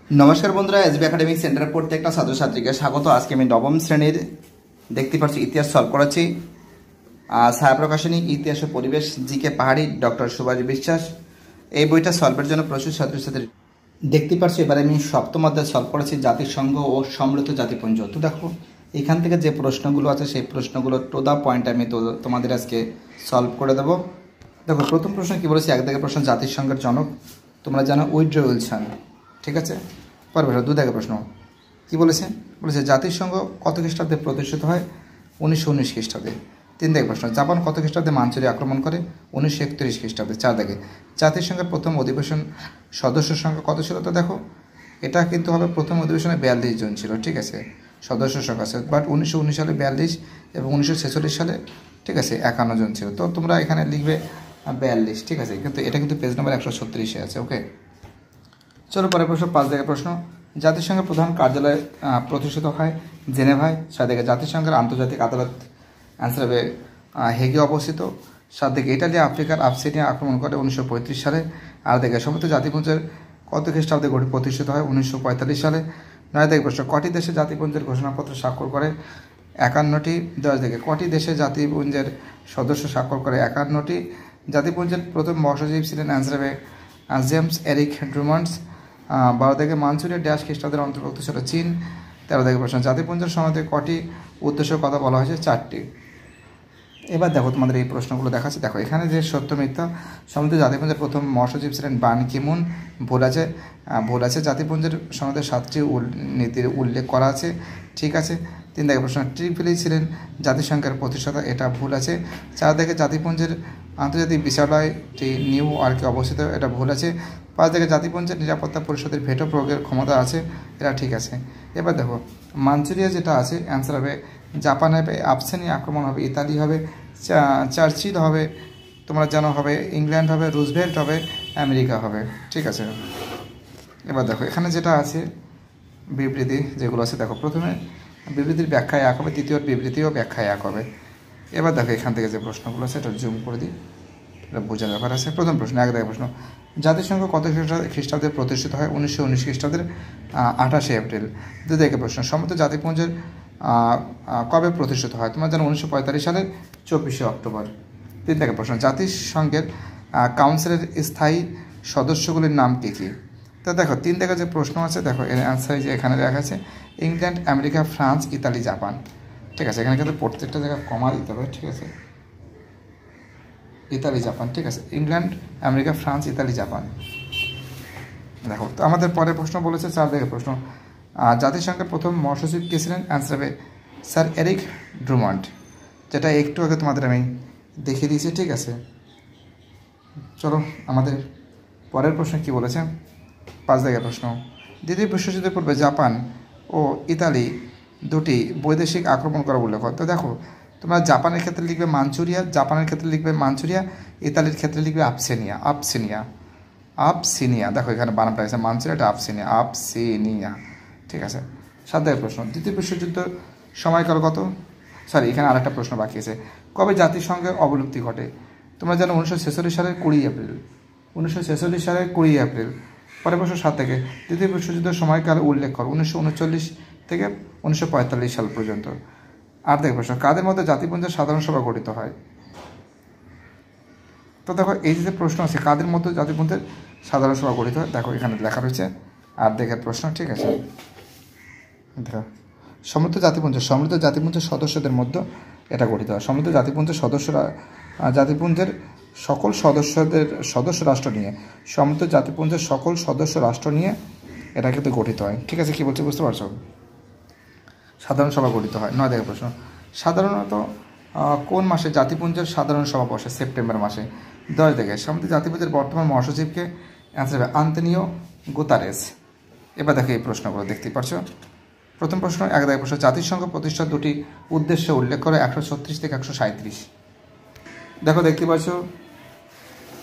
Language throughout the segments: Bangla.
নমস্কার বন্ধুরা, এসবি একাডেমিক সেন্টারের প্রত্যেকটা ছাত্রছাত্রীকে স্বাগত। আজকে আমি নবম শ্রেণীর দেখতে পাচ্ছি ইতিহাস সলভ করাচ্ছি। ছায়া প্রকাশনী ইতিহাস ও পরিবেশ জিকে পাহাড়ি ডক্টর সুভাষ বিশ্বাস। এই বইটা সলভের জন্য প্রচুর ছাত্রছাত্রী দেখতে পাচ্ছি। এবারে আমি সপ্তম অধ্যায় সলভ করেছি, জাতিসংঘ ও সমৃদ্ধ জাতিপুঞ্জ। তো দেখো এখান থেকে যে প্রশ্নগুলো আছে সেই প্রশ্নগুলো টু দা পয়েন্ট আমি তোমাদের আজকে সলভ করে দেবো। দেখো প্রথম প্রশ্ন কি বলেছি, এক দাগের প্রশ্ন জাতিসংঘের জনক তোমরা জানো উইড্রো উইলসন, ঠিক আছে। পরের প্রশ্ন 2 দাগের প্রশ্ন কি বলেছে, জাতিসংঘ কত খ্রিস্টাব্দে প্রতিষ্ঠিত হয়? 1919 খ্রিস্টাব্দে। 3 দাগের প্রশ্ন জাপান কত খ্রিস্টাব্দে মাঞ্চুরিয়া আক্রমণ করে? 1931 খ্রিস্টাব্দে। 4 দাগে জাতিসংঘের প্রথম অধিবেশন সদস্য সংখ্যা কত ছিল? তো দেখো এটা কিন্তু হবে প্রথম অধিবেশনে 42 জন ছিল, ঠিক আছে, সদস্য সংখ্যা আছে। বাট 1919 সালে 42 এবং 1946 সালে, ঠিক আছে, 51 জন ছিল। তো তোমরা এখানে লিখবে 42, ঠিক আছে, কিন্তু এটা কিন্তু পেজ নম্বর 136-এ আছে। ওকে, চলো পরের প্রশ্ন 5 দাগের প্রশ্ন জাতিসংঘের প্রধান কার্যালয় প্রতিষ্ঠিত হয় জেনেভায়। 6 দাগে জাতিসংঘের আন্তর্জাতিক আদালত অ্যান্সার হবে হেগে অবস্থিত। 7 দিকে ইটালি আফ্রিকার আবসিনিয়া আক্রমণ করে 1935 সালে। 8 দিকে সমস্ত জাতিপুঞ্জের কত খ্রিস্টাব্দে প্রতিষ্ঠিত হয়? 1945 সালে। 9 দিকে প্রশ্ন কটি দেশে জাতিপুঞ্জের ঘোষণাপত্র স্বাক্ষর করে? 51টি। 10 দিকে কটি দেশে জাতিপুঞ্জের সদস্য স্বাক্ষর করে? 51টি। জাতিপুঞ্জের প্রথম মহাসচিব ছিলেন অ্যান্সার হবে জেমস এরিক ড্রুমন্ডস। 12 দিকে মাঞ্চুরিয়া ড্যাশ খ্রিস্টাব্দের অন্তর্ভুক্ত ছিল চীন। 13 দিকে প্রশ্ন জাতিপুঞ্জের সনদে কটি উদ্দেশ্যের কথা বলা হয়েছে? 4টি। এবার দেখো তোমাদের এই প্রশ্নগুলো দেখাচ্ছে। দেখো এখানে যে সত্য মিথ্যা, সমৃদ্ধ জাতিপুঞ্জের প্রথম মহাসচিব ছিলেন বান কি মুন, ভুল আছে। জাতিপুঞ্জের সনদে 7টি নীতির উল্লেখ করা আছে, ঠিক আছে। 3 দাগে প্রশ্ন ট্রিপলি ছিলেন জাতিসংঘের প্রতিষ্ঠাতা, এটা ভুল আছে। 4 দাগে জাতিপুঞ্জের আন্তর্জাতিক বিচারালয়টি নিউ ইয়র্কে অবস্থিত, এটা ভুল আছে। 5 দাগে জাতিপুঞ্জের নিরাপত্তা পরিষদের ভেটো প্রয়োগের ক্ষমতা আছে, এটা ঠিক আছে। এবার দেখো মাঞ্চুরিয়া যেটা আছে অ্যান্সার হবে জাপান হবে, আবসিনিয়া আক্রমণ হবে, ইতালি হবে, চার্চিল হবে, তোমরা জানো হবে, ইংল্যান্ড হবে, রুজভেল্ট হবে, আমেরিকা হবে, ঠিক আছে। এবার দেখো এখানে যেটা আছে বিবৃতি যেগুলো আছে, দেখো প্রথমে বিবৃতির ব্যাখ্যায় এক হবে, দ্বিতীয় বিবৃতিও ব্যাখ্যায় এক হবে। এবার দেখো এখান থেকে যে প্রশ্নগুলো আছে এটা জুম করে দিই, এটা বোঝার ব্যাপার আছে। প্রথম প্রশ্ন 1 দাগের প্রশ্ন জাতিসংঘ কত খ্রিস্টাব্দে প্রতিষ্ঠিত হয়? 1919 খ্রিস্টাব্দের 28 এপ্রিল। 2 দাগের প্রশ্ন সমস্ত জাতিপুঞ্জের কবে প্রতিষ্ঠিত হয়? তোমরা জানো 1945 সালের 24শে অক্টোবর। 3 দাগের প্রশ্ন জাতিসংঘের কাউন্সিলের স্থায়ী সদস্যগুলির নাম কী কী? তো দেখো 3 দাগের যে প্রশ্ন আছে, দেখো এর অ্যান্সার যে এখানে দেখা আছে England, America, France, Italy, Japan, ঠিক আছে। এখানে কিন্তু প্রত্যেকটা জায়গায় কমা দিতে হবে, ঠিক আছে, ইতালি, জাপান, ঠিক আছে, England, America, France, Italy, Japan. দেখো তো আমাদের পরের প্রশ্ন বলেছে 4 দাগের প্রশ্ন জাতিসংঘের প্রথম মহাসচিব কে ছিলেন? অ্যান্সার হবে স্যার এরিক ড্রুমন্ড, যেটা একটু আগে তোমাদের আমি দেখিয়ে দিয়েছি, ঠিক আছে। চলো আমাদের পরের প্রশ্ন কি বলেছে 5 দাগের প্রশ্ন দ্বিতীয় বিশ্বযুদ্ধের পূর্বে জাপান ও ইতালি দুটি বৈদেশিক আক্রমণ করা উল্লেখ হয়। তো দেখো তোমরা জাপানের ক্ষেত্রে লিখবে মাঞ্চুরিয়া, ইতালির ক্ষেত্রে লিখবে আপসিনিয়া। দেখো এখানে বানানটা আছে মাঞ্চুরিয়াটা আপসিনিয়া, ঠিক আছে। 7 দাগের প্রশ্ন দ্বিতীয় বিশ্বযুদ্ধ সময়কাল কত? এখানে আরেকটা প্রশ্ন বাকি আছে, কবে জাতিসংঘের অবলুপ্তি ঘটে? তোমরা জানো 1946 সালের 20 এপ্রিল। 1946 সালের 20 এপ্রিল। পরের প্রশ্ন 7 থেকে দ্বিতীয় বিশ্বযুদ্ধের সময়কাল উল্লেখ করো। 1939 থেকে 1945 সাল পর্যন্ত। 8 দাগের প্রশ্ন কাদের মধ্যে জাতিপুঞ্জের সাধারণ সভা গঠিত হয়? তো দেখো এই যে প্রশ্ন আছে কাদের মধ্যে জাতিপুঞ্জের সাধারণ সভা গঠিত হয়, দেখো এখানে লেখা রয়েছে 8 দাগের প্রশ্ন, ঠিক আছে। দেখো সমৃদ্ধ জাতিপুঞ্জের সদস্যদের মধ্যে এটা গঠিত হয়। সমৃদ্ধ জাতিপুঞ্জের সকল সদস্য রাষ্ট্র নিয়ে, সমৃদ্ধ জাতিপুঞ্জের সকল সদস্য রাষ্ট্র নিয়ে এটা কিন্তু গঠিত হয়, ঠিক আছে। কি বলছি বুঝতে পারছো? সাধারণ সভা গঠিত হয়। 9 দাগের প্রশ্ন সাধারণত কোন মাসে জাতিপুঞ্জের সাধারণ সভা বসে? সেপ্টেম্বর মাসে। 10 দাগে সমৃদ্ধ জাতিপুঞ্জের বর্তমান মহাসচিবকে? অ্যান্সার হবে আন্তোনিও গুতারেস। এবার দেখো এই প্রশ্নগুলো দেখতেই পারছো। প্রথম প্রশ্ন 1 দাগের প্রশ্ন জাতিসংঘ প্রতিষ্ঠার দুটি উদ্দেশ্য উল্লেখ করে 136 থেকে 137। দেখো দেখতে পাচ্ছ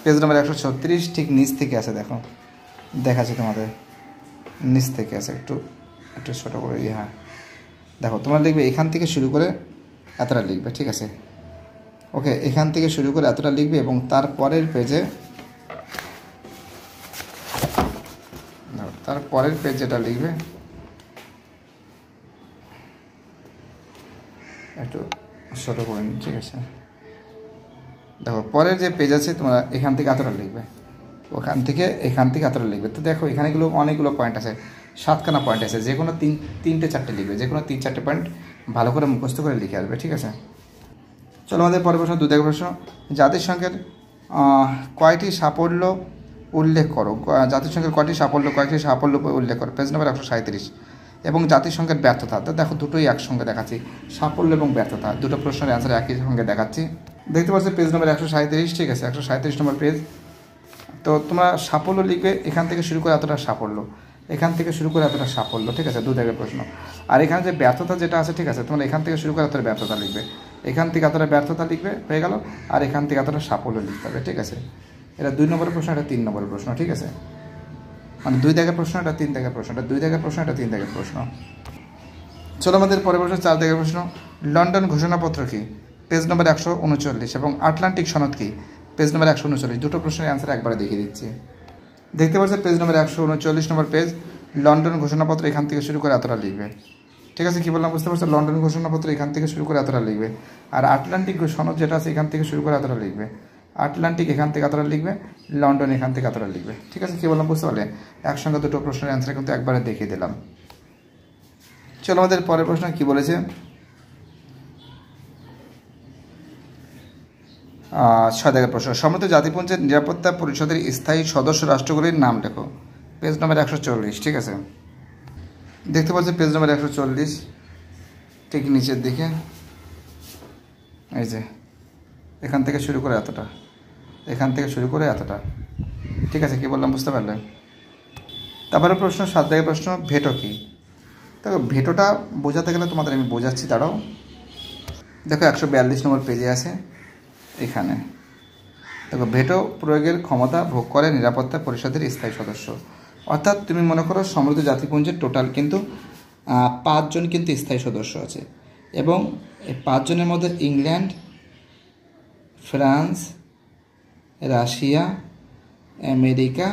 পেজ নম্বর 136 ঠিক নিচ থেকে আছে, দেখো দেখাচ্ছে তোমাদের নিচ থেকে আছে, একটু ছোটো করে হ্যাঁ দেখো তোমরা লিখবে এখান থেকে শুরু করে এতটা লিখবে, ঠিক আছে। ওকে, এখান থেকে শুরু করে এতটা লিখবে এবং তারপরের পেজে তারপরের পেজ যেটা লিখবে একটু ছোটো করে নিন, ঠিক আছে। দেখো পরের যে পেজ আছে তোমরা এখান থেকে এতটা লিখবে, ওখান থেকে এখান থেকে এতটা লিখবে। তো দেখো এখানেগুলো অনেকগুলো পয়েন্ট আছে, 7খানা পয়েন্ট আছে, যে কোনো তিনটে চারটে লিখবে, যে কোনো 3-4টে পয়েন্ট ভালো করে মুখস্থ করে লিখে আসবে, ঠিক আছে। চলো আমাদের পরের প্রশ্ন, 2 দাগের প্রশ্ন। জাতিসংঘের কয়টি সাফল্য উল্লেখ করো। জাতিসংঘের কয়টি সাফল্য উল্লেখ করো, পেজ নম্বর 137। এবং জাতিসংঘের ব্যর্থতা, তো দেখো দুটোই একসঙ্গে দেখাচ্ছি, সাফল্য এবং ব্যর্থতা, দুটো প্রশ্নের অ্যান্সার একই সঙ্গে দেখাচ্ছি। দেখতে পাচ্ছি পেজ নম্বর 137, ঠিক আছে, 137 নম্বর পেজ। তো তোমরা সাফল্য লিখবে, এখান থেকে শুরু করে এতটা সাফল্য, এখান থেকে শুরু করে এতটা সাফল্য, ঠিক আছে, 2 দাগের প্রশ্ন। আর এখানে যে ব্যর্থতা যেটা আছে, ঠিক আছে, তোমরা এখান থেকে শুরু করে এতটা ব্যর্থতা লিখবে, এখান থেকে এতটা ব্যর্থতা লিখবে, হয়ে গেল। আর এখান থেকে এতটা সাফল্য লিখতে হবে, ঠিক আছে। এটা 2 নম্বরের প্রশ্ন, এটা 3 নম্বরের প্রশ্ন, ঠিক আছে। মানে 2 দাগের প্রশ্ন, এটা 3 দাগের প্রশ্ন, এটা 2 দাগের প্রশ্ন, এটা 3 দাগের প্রশ্ন। চলো আমাদের পরের প্রশ্ন, 4 দাগের প্রশ্ন। লন্ডন ঘোষণাপত্র কি, পেজ নম্বর 139। এবং আটলান্টিক সনদ কি, পেজ নম্বর 139। দুটো প্রশ্নের অ্যান্সার একবারে দেখিয়ে দিচ্ছি। দেখতে পাচ্ছি পেজ নম্বর 139 নম্বর পেজ। লন্ডন ঘোষণাপত্র এখান থেকে শুরু করে এতটা লিখবে, ঠিক আছে। কী বললাম বুঝতে পারছো, লন্ডন ঘোষণাপত্র এখান থেকে শুরু করে এতটা লিখবে। আর আটলান্টিক সনদ যেটা আছে এখান থেকে শুরু করে এতটা লিখবে, আটলান্টিক এখান থেকে এতটা লিখবে, লন্ডন এখান থেকে এতটা লিখবে, ঠিক আছে। কী বললাম বুঝতে পারলে, একসঙ্গে দুটো প্রশ্নের অ্যান্সার কিন্তু একবারে দেখিয়ে দিলাম। চলো আমাদের পরের প্রশ্ন কি বলেছে, 6 দাগের প্রশ্ন। সম্মিলিত জাতিপুঞ্জের নিরাপত্তা পরিষদের স্থায়ী সদস্য রাষ্ট্রগুলির নাম লেখো, পেজ নম্বর 140, ঠিক আছে। দেখতে পাচ্ছি পেজ নম্বর 140, ঠিক নিচের দিকে, এই যে এখান থেকে শুরু করে এতটা, এখান থেকে শুরু করে এতটা, ঠিক আছে। কী বললাম বুঝতে পারলে। তারপরে প্রশ্ন 7 দাগের প্রশ্ন, ভেটো কি। দেখো ভেটোটা বোঝাতে গেলে তোমাদের আমি বোঝাচ্ছি, দাঁড়াও। দেখো 142 নম্বর পেজে আছে, এখানে দেখো ভেটো প্রয়োগের ক্ষমতা ভোগ করে নিরাপত্তা পরিষদের স্থায়ী সদস্য। অর্থাৎ তুমি মনে করো সমৃদ্ধ জাতিপুঞ্জের টোটাল কিন্তু 5 জন কিন্তু স্থায়ী সদস্য আছে, এবং এই 5 জনের মধ্যে ইংল্যান্ড, ফ্রান্স, রাশিয়া, আমেরিকা,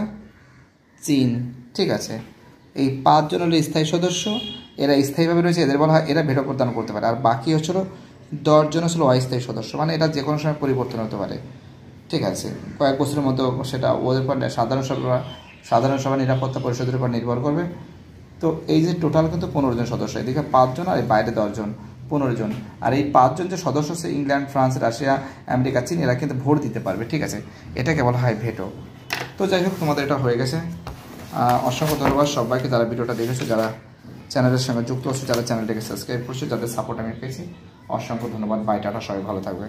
চীন, ঠিক আছে। এই 5 জন হলো স্থায়ী সদস্য, এরা স্থায়ীভাবে রয়েছে, এদের বলা হয় এরা ভেটো প্রদান করতে পারে। আর বাকি হচ্ছিল 10 জন হচ্ছিল অস্থায়ী সদস্য, মানে এটা যে কোনো সময় পরিবর্তন হতে পারে, ঠিক আছে। কয়েক বছরের মধ্যে সেটা ওদের পর সাধারণ সভা নিরাপত্তা পরিষদের উপর নির্ভর করবে। তো এই যে টোটাল কিন্তু 15 জন সদস্য, এদিকে 5 জন আর এই বাইরে 10 জন, 15 জন। আর এই 5 জন যে সদস্য আছে, ইংল্যান্ড, ফ্রান্স, রাশিয়া, আমেরিকা, চীন, এরা কিন্তু ভোট দিতে পারবে, ঠিক আছে। এটাকে বলা হয় ভেটো। তো যাই হোক, তোমাদের এটা হয়ে গেছে। অসংখ্য ধন্যবাদ সবাইকে যারা ভিডিওটা দেখেছো, যারা চ্যানেলের সঙ্গে যুক্ত হচ্ছে, যারা চ্যানেলটাকে সাবস্ক্রাইব করছে, যাদের সাপোর্ট আমি পেয়েছি, অসংখ্য ধন্যবাদ। বাই, টাটা, সবাই ভালো থাকবে।